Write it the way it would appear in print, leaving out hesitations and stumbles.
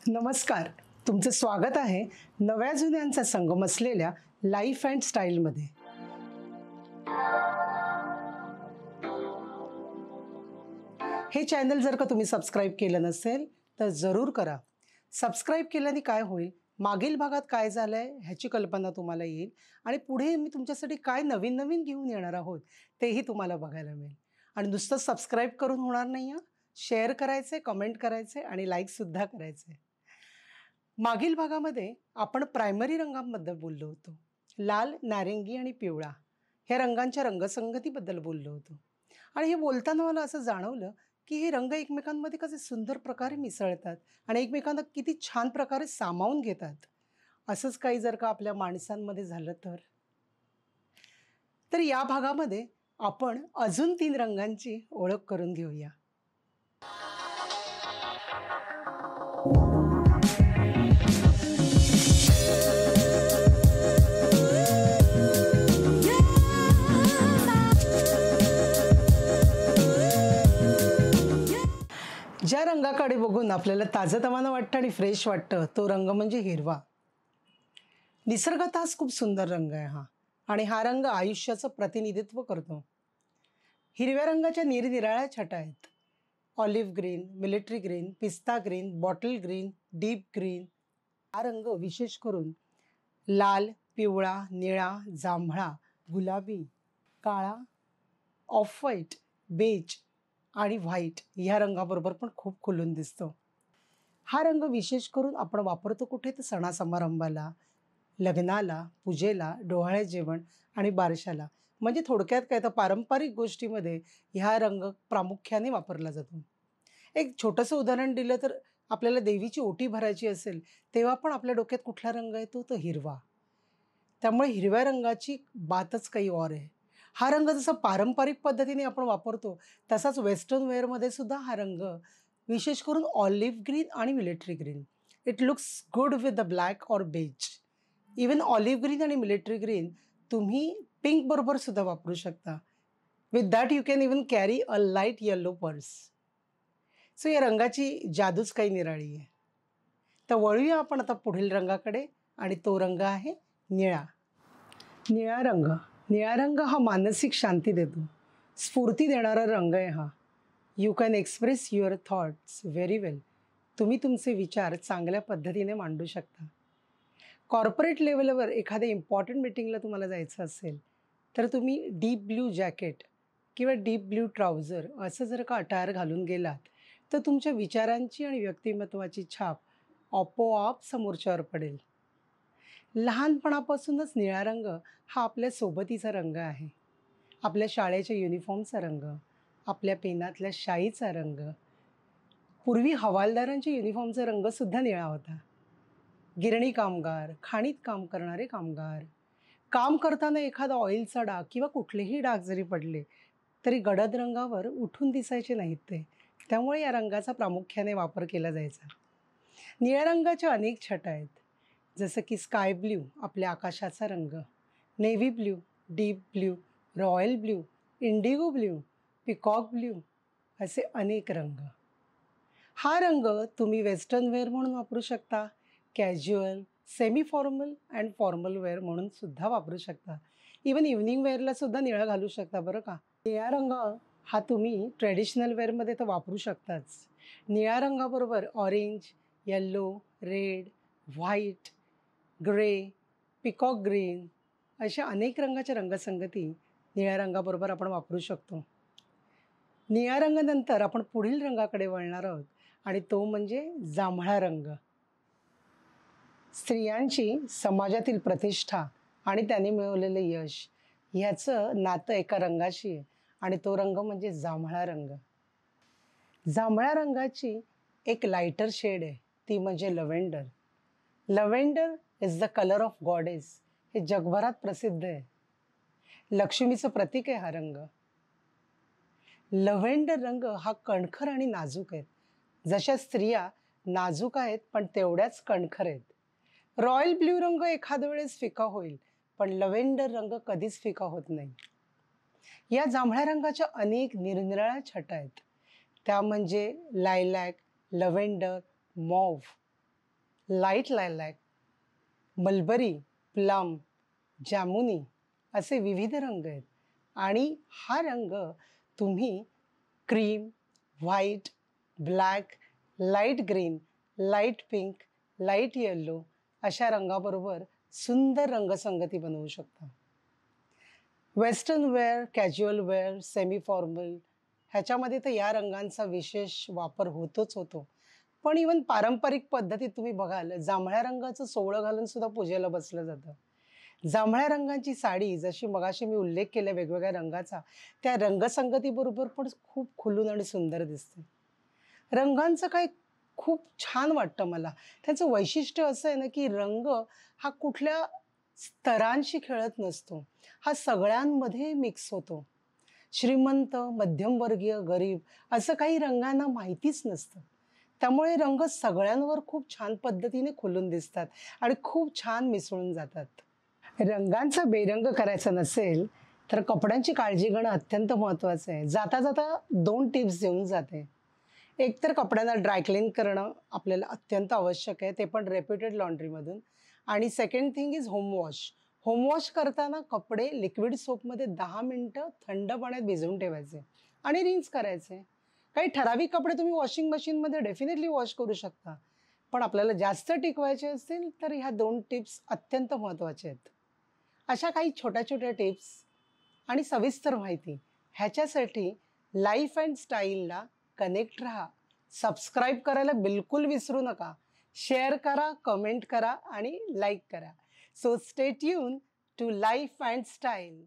नमस्कार, तुमचं स्वागत आहे नव्या जुन्यांचा संगम असलेल्या लाईफ अँड स्टाईलमध्ये. हे चॅनल जर का तुम्ही सबस्क्राईब केलं नसेल तर जरूर करा. सबस्क्राईब केल्याने काय होईल, मागील भागात काय झालंय ह्याची कल्पना तुम्हाला येईल आणि पुढे मी तुमच्यासाठी काय नवीन नवीन घेऊन येणार आहोत तेही तुम्हाला बघायला मिळेल. आणि नुसतं सबस्क्राईब करून होणार नाही, शेअर करायचे, कमेंट करायचे आणि लाईकसुद्धा करायचे. मागील भागामध्ये आपण प्रायमरी रंगांबद्दल बोललो होतो. लाल, नारिंगी आणि पिवळा ह्या रंगांच्या रंगसंगतीबद्दल बोललो होतो. आणि हे बोलताना मला असं जाणवलं की हे रंग एकमेकांमध्ये कसे सुंदर प्रकारे मिसळतात आणि एकमेकांना किती छान प्रकारे सामावून घेतात. असंच काही जर का आपल्या माणसांमध्ये झालं तर या भागामध्ये आपण अजून 3 रंगांची ओळख करून घेऊया. ज्या रंगाकडे बघून आपल्याला ताजंतवानं वाटतं आणि फ्रेश वाटतं तो रंग म्हणजे हिरवा. निसर्गतःच खूप सुंदर रंग आहे हा, आणि हा रंग आयुष्याचं प्रतिनिधित्व करतो. हिरव्या रंगाच्या निरनिराळ्या छटा आहेत. ऑलिव्ह ग्रीन, मिलिटरी ग्रीन, पिस्ता green, bottle green, deep green. हा रंग विशेष करून लाल, पिवळा, निळा, जांभळा, गुलाबी, काळा, ऑफ व्हाईट, बेज आणि व्हाईट ह्या रंगाबरोबर पण खूप खुलून दिसतो. हा रंग विशेष करून आपण वापरतो कुठे, तर सणासमारंभाला, लग्नाला, पूजेला, डोहाळे जेवण आणि बारशाला. म्हणजे थोडक्यात काय तर पारंपरिक गोष्टीमध्ये ह्या रंग प्रामुख्याने वापरला जातो. एक छोटंसं उदाहरण दिलं तर आपल्याला देवीची ओटी भरायची असेल तेव्हा पण आपल्या डोक्यात कुठला रंग येतो, तर हिरवा. त्यामुळे हिरव्या रंगाची बातच काही और आहे. हा रंग जसा पारंपरिक पद्धतीने आपण वापरतो तसाच वेस्टर्न वेअरमध्ये सुद्धा हा रंग विशेष करून ऑलिव्ह ग्रीन आणि military green. It looks good with the black or beige. Even olive green आणि मिलिटरी ग्रीन तुम्ही पिंक बरोबर सुद्धा वापरू शकता. With that you can even carry a light yellow purse. So या रंगाची जादूच काही निराळी आहे. तर वळूया आपण आता पुढील रंगाकडे, आणि तो रंग आहे निळा. निळा रंग. निळा रंग हा मानसिक शांती देतो, स्फूर्ती देणारा रंग आहे हा. You can express your thoughts very well. तुम्ही तुमचे विचार चांगल्या पद्धतीने मांडू शकता. कॉर्पोरेट लेवलवर एखाद्या इम्पॉर्टंट मीटिंगला तुम्हाला जायचं असेल तर तुम्ही डीप ब्ल्यू जॅकेट किंवा डीप ब्ल्यू ट्राउझर असं जर का अटायर घालून गेलात तर तुमच्या विचारांची आणि व्यक्तिमत्वाची छाप आपोआप समोरच्यावर पडेल. लहानपणापासूनच निळा रंग हा आपल्या सोबतीचा रंग आहे. आपल्या शाळेच्या युनिफॉर्मचा रंग, आपल्या पेनातल्या शाईचा रंग. पूर्वी हवालदारांच्या युनिफॉर्मचा रंगसुद्धा निळा होता. गिरणी कामगार, खाणीत काम करणारे कामगार, काम करताना एखादा ऑइलचा डाग किंवा कुठलेही डाग जरी पडले तरी गडद रंगावर उठून दिसायचे नाहीत ते. त्यामुळे या रंगाचा प्रामुख्याने वापर केला जायचा. निळ्या रंगाच्या अनेक छटा आहेत, जसं की स्काय ब्ल्यू आपल्या आकाशाचा रंग, navy blue, deep blue, royal blue, Indigo blue, peacock blue असे अनेक रंग. हा रंग तुम्ही वेस्टर्न वेअर म्हणून वापरू शकता, casual, semi formal and formal wear म्हणून सुद्धा वापरू शकता. इवन इव्हनिंग वेअरला सुद्धा निळा घालू शकता बरं का. निळा रंग हा तुम्ही ट्रेडिशनल वेअरमध्ये तर वापरू शकताच. निळ्या रंगाबरोबर orange, yellow, red, white, grey, peacock green अशा अनेक रंगाच्या रंगसंगती निळ्या रंगाबरोबर आपण वापरू शकतो. निळ्या रंगानंतर आपण पुढील रंगाकडे वळणार आहोत, आणि तो म्हणजे जांभळा रंग. स्त्रियांची समाजातील प्रतिष्ठा आणि त्यांनी मिळवलेले यश ह्याचं नातं एका रंगाशी आहे, आणि तो रंग म्हणजे जांभळा रंग. जांभळ्या रंगाची एक लाईटर शेड आहे, ती म्हणजे lavender. Lavender is the colour of goddess हे जगभरात प्रसिद्ध आहे. लक्ष्मीचं प्रतीक आहे हा रंग. लव्हेंडर रंग हा कणखर आणि नाजूक आहे. जशा स्त्रिया नाजूक आहेत पण तेवढ्याच कणखर आहेत. रॉयल ब्ल्यू रंग एखाद्या वेळेस फिका होईल, पण लव्हेंडर रंग कधीच फिका होत नाही. या जांभळ्या रंगाच्या अनेक निरनिराळ्या छटा आहेत. त्या म्हणजे lilac, lavender, mauve, light lilac, mulberry, plum, जामुनी असे विविध रंग आहेत. आणि हा रंग तुम्ही cream, white, black, light green, light pink, light yellow अशा रंगाबरोबर सुंदर रंगसंगती बनवू शकता. Western wear, casual wear, semi formal ह्याच्यामध्ये तर या रंगांचा विशेष वापर होतोच होतो. पण इवन पारंपरिक पद्धतीत तुम्ही बघाल, जांभळ्या रंगाचं सोवळं घालून सुद्धा पूजेला बसलं जातं. जांभळ्या रंगाची साडी जशी मगाशी मी उल्लेख केला वेगवेगळ्या रंगाचा, त्या रंगसंगतीबरोबर पण खूप खुलून आणि सुंदर दिसते. रंगांचं काय खूप छान वाटतं मला. त्याचं वैशिष्ट्य असं आहे ना, की रंग हा कुठल्या स्तरांशी खेळत नसतो. हा सगळ्यांमध्ये मिक्स होतो. श्रीमंत, मध्यमवर्गीय, गरीब असं काही रंगांना माहितीच नसतं. त्यामुळे रंग सगळ्यांवर खूप छान पद्धतीने खुलून दिसतात आणि खूप छान मिसळून जातात. रंगांचा बेरंग करायचा नसेल, तर कपड्यांची काळजी घेणं अत्यंत महत्त्वाचं आहे. जाता जाता 2 टिप्स देऊन जाते. एक तर कपड्यांना ड्राय क्लीन करणं आपल्याला अत्यंत आवश्यक आहे, ते पण रेप्युटेड लॉन्ड्रीमधून. आणि second thing is home wash. Home wash करताना कपडे लिक्विड सोपमध्ये 10 मिनिटं थंड पाण्यात भिजवून ठेवायचे आणि रिन्स करायचे. काही ठराविक कपडे तुम्ही वॉशिंग मशीनमध्ये डेफिनेटली वॉश करू शकता. पण आपल्याला जास्त टिकवायचे असतील तर ह्या 2 टिप्स अत्यंत महत्त्वाच्या आहेत. अशा काही छोट्या-छोट्या टिप्स आणि सविस्तर माहिती ह्याच्यासाठी लाईफ अँड स्टाईलला कनेक्ट राहा. सबस्क्राईब करायला बिलकुल विसरू नका. शेअर करा, कमेंट करा आणि लाईक करा. So stay tune to life and style.